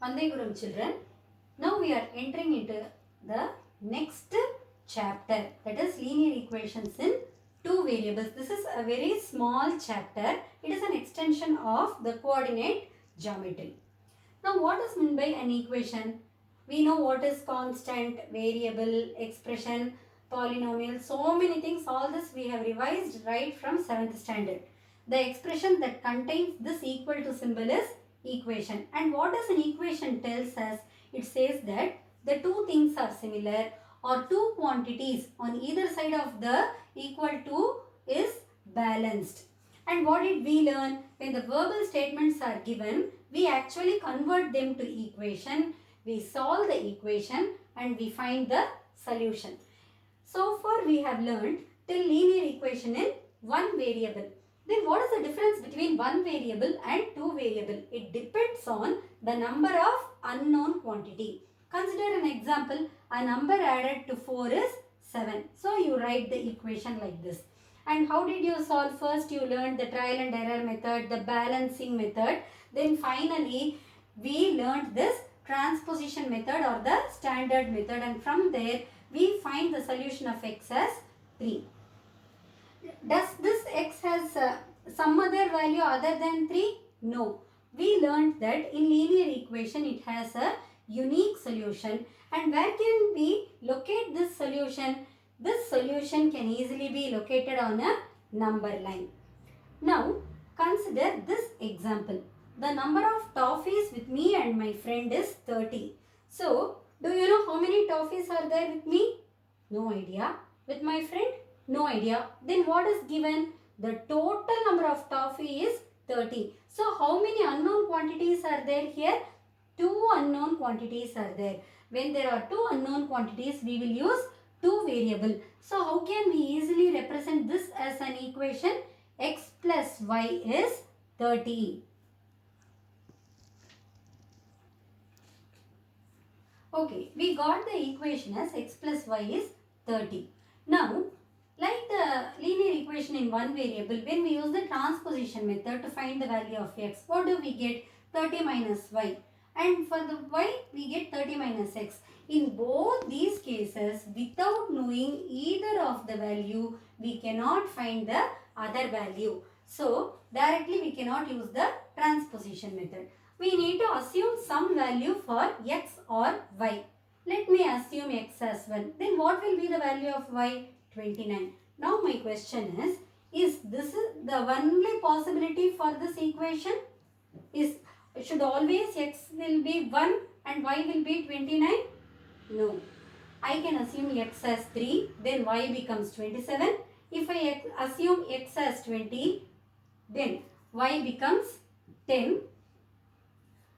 Vandeguram children, now we are entering into the next chapter, that is linear equations in two variables. This is a very small chapter. It is an extension of the coordinate geometry. Now what is meant by an equation? We know what is constant, variable, expression, polynomial, so many things. All this we have revised right from 7th standard. The expression that contains this equal to symbol is equation. And what does an equation tells us? It says that the two things are similar or two quantities on either side of the equal to is balanced. And what did we learn? When the verbal statements are given, we actually convert them to equation. We solve the equation and we find the solution. So far we have learned till linear equation in one variable. Then what is the difference between one variable and two variable? It depends on the number of unknown quantity. Consider an example. A number added to 4 is 7. So you write the equation like this. And how did you solve? First you learned the trial and error method, the balancing method. Then finally we learned this transposition method or the standard method, and from there we find the solution of x as 3. Does this x has some other value other than 3? No. We learned that in linear equation it has a unique solution. And where can we locate this solution? This solution can easily be located on a number line. Now consider this example. The number of toffees with me and my friend is 30. So do you know how many toffees are there with me? No idea. With my friend? No idea. Then what is given? The total number of toffee is 30. So how many unknown quantities are there here? 2 unknown quantities are there. When there are 2 unknown quantities, we will use 2 variable. So how can we easily represent this as an equation? X plus y is 30. Okay, we got the equation as x plus y is 30. Now, like the linear equation in one variable, when we use the transposition method to find the value of x, what do we get? 30 minus y. And for the y, we get 30 minus x. In both these cases, without knowing either of the value, we cannot find the other value. So, directly we cannot use the transposition method. We need to assume some value for x or y. Let me assume x as 1. Then what will be the value of y? 29. Now my question is this the only possibility for this equation? Should always x will be 1 and y will be 29? No. I can assume x as 3, then y becomes 27. If I assume x as 20, then y becomes 10.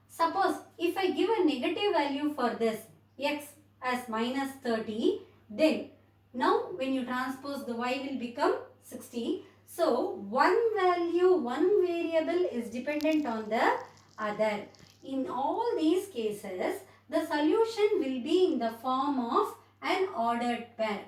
Suppose if I give a negative value for this x as minus 30, then now when you transpose, the y will become 60. So one value, one variable is dependent on the other. In all these cases, the solution will be in the form of an ordered pair.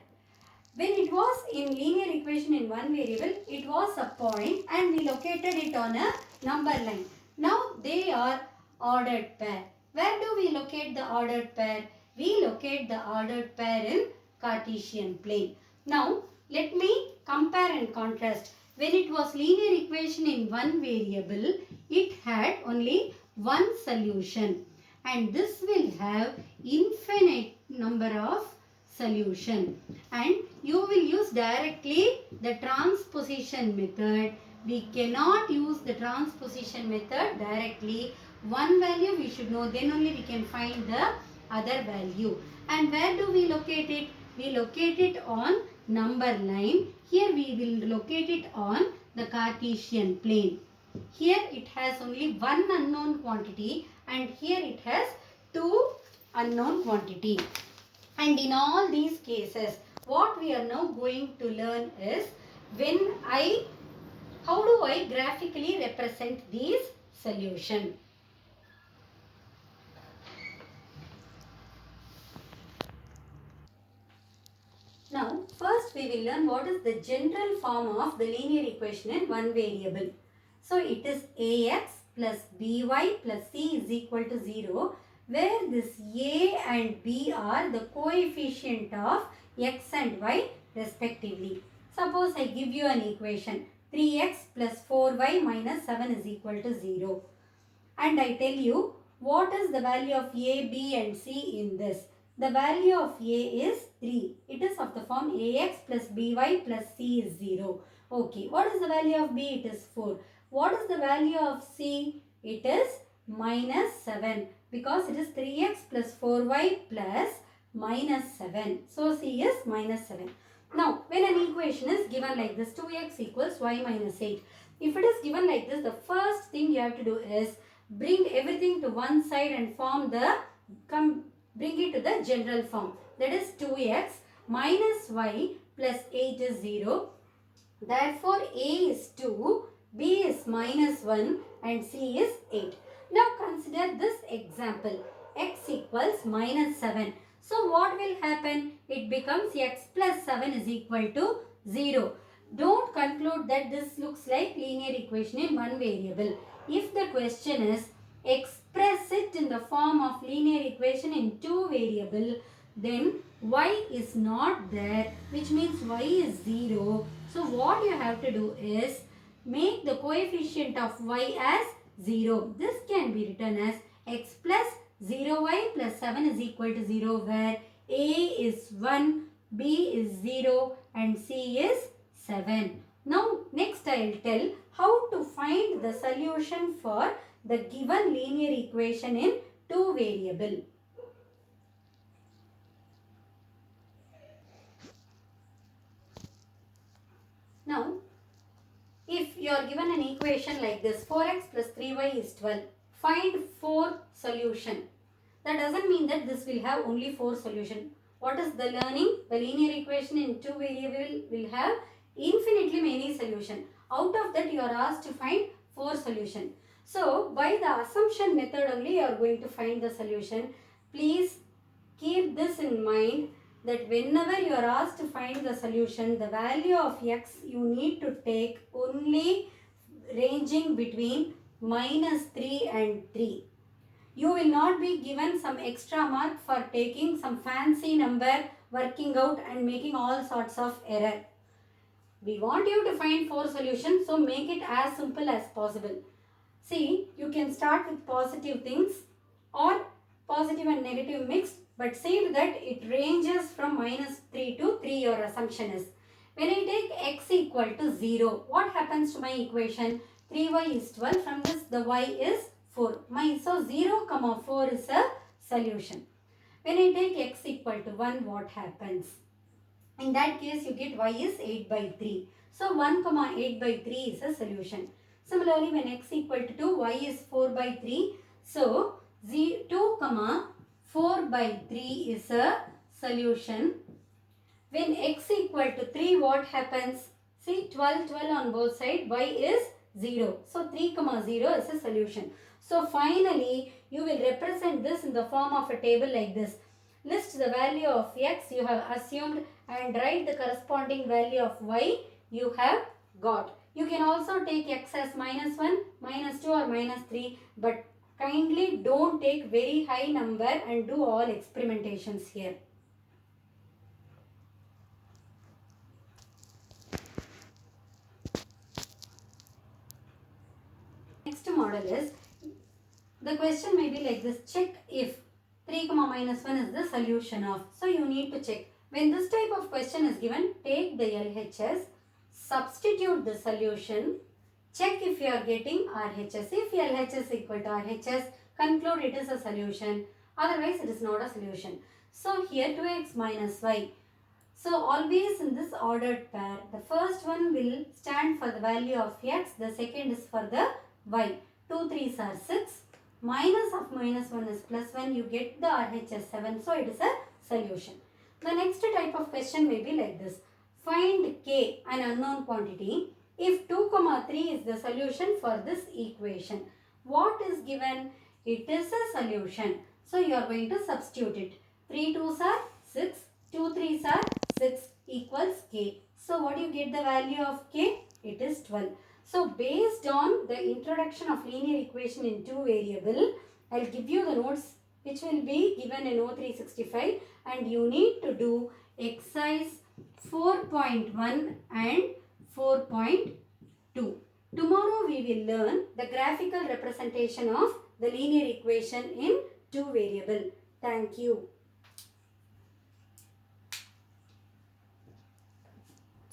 When it was in linear equation in one variable, it was a point and we located it on a number line. Now they are ordered pair. Where do we locate the ordered pair? We locate the ordered pair in Cartesian plane. Now let me compare and contrast. When it was linear equation in one variable, it had only one solution, and this will have infinite number of solution, and you will use directly the transposition method. We cannot use the transposition method directly. One value we should know, then only we can find the other value. And where do we locate it? We locate it on number line. Here we will locate it on the Cartesian plane. Here it has only one unknown quantity and here it has 2 unknown quantity. And in all these cases, what we are now going to learn is how do I graphically represent these solution. Now, first we will learn what is the general form of the linear equation in one variable. So, it is ax plus by plus c is equal to 0, where this a and b are the coefficient of x and y respectively. Suppose I give you an equation 3x plus 4y minus 7 is equal to 0. And I tell you what is the value of a, b and c in this. The value of a is 3. It is of the form ax plus by plus c is 0. Okay, what is the value of b? It is 4. What is the value of c? It is minus 7, because it is 3x plus 4y plus minus 7. So c is minus 7. Now, when an equation is given like this, 2x equals y minus 8. If it is given like this, the first thing you have to do is bring everything to one side and bring it to the general form. That is 2x minus y plus 8 is 0. Therefore, a is 2, b is minus 1 and c is 8. Now consider this example. X equals minus 7. So what will happen? It becomes x plus 7 is equal to 0. Don't conclude that this looks like linear equation in one variable. If the question is express it in the form of linear equation in two variable, then y is not there, which means y is 0. So what you have to do is make the coefficient of y as 0. This can be written as x plus 0y plus 7 is equal to 0, where a is 1, b is 0 and c is 7. Now next I will tell how to find the solution for the given linear equation in two variable. Now, if you are given an equation like this, 4x plus 3y is 12, find 4 solution. That doesn't mean that this will have only 4 solution. What is the learning? The linear equation in two variable will have infinitely many solution. Out of that you are asked to find 4 solution. So, by the assumption method only you are going to find the solution. Please keep this in mind, that whenever you are asked to find the solution, the value of x you need to take only ranging between minus 3 and 3. You will not be given some extra mark for taking some fancy number, working out and making all sorts of error. We want you to find 4 solutions, so make it as simple as possible. See, you can start with positive things or positive and negative mixed, but see that it ranges from minus 3 to 3, your assumption is. When I take x equal to 0, what happens to my equation? 3y is 12, from this the y is 4. So 0, 4 is a solution. When I take x equal to 1, what happens? In that case, you get y is 8 by 3. So 1, 8 by 3 is a solution. Similarly, when x equal to 2, y is 4 by 3. So 2, 4 by 3 is a solution. When x equal to 3, what happens? See, 12 on both sides, y is 0. So 3, 0 is a solution. So finally, you will represent this in the form of a table like this. List the value of x you have assumed and write the corresponding value of y you have got. You can also take x as minus 1, minus 2 or minus 3, but kindly don't take very high number and do all experimentations here. Next model is, the question may be like this: check if 3, minus 1 is the solution of. So you need to check. When this type of question is given, take the LHS, substitute the solution, check if you are getting RHS. If LHS equal to RHS, conclude it is a solution. Otherwise, it is not a solution. So here 2x minus y. So always in this ordered pair, the first one will stand for the value of x, the second is for the y. 2 3s are 6. Minus of minus 1 is plus 1. You get the RHS 7. So it is a solution. The next type of question may be like this. Find k, an unknown quantity, if 2, 3 is the solution for this equation. What is given? It is a solution. So you are going to substitute it. 3 2s are 6. 2 3s are 6 equals k. So what do you get the value of k? It is 12. So based on the introduction of linear equation in two variable, I'll give you the notes which will be given in O365, and you need to do exercise 4.1 and 4.2. Tomorrow we will learn the graphical representation of the linear equation in two variable. Thank you.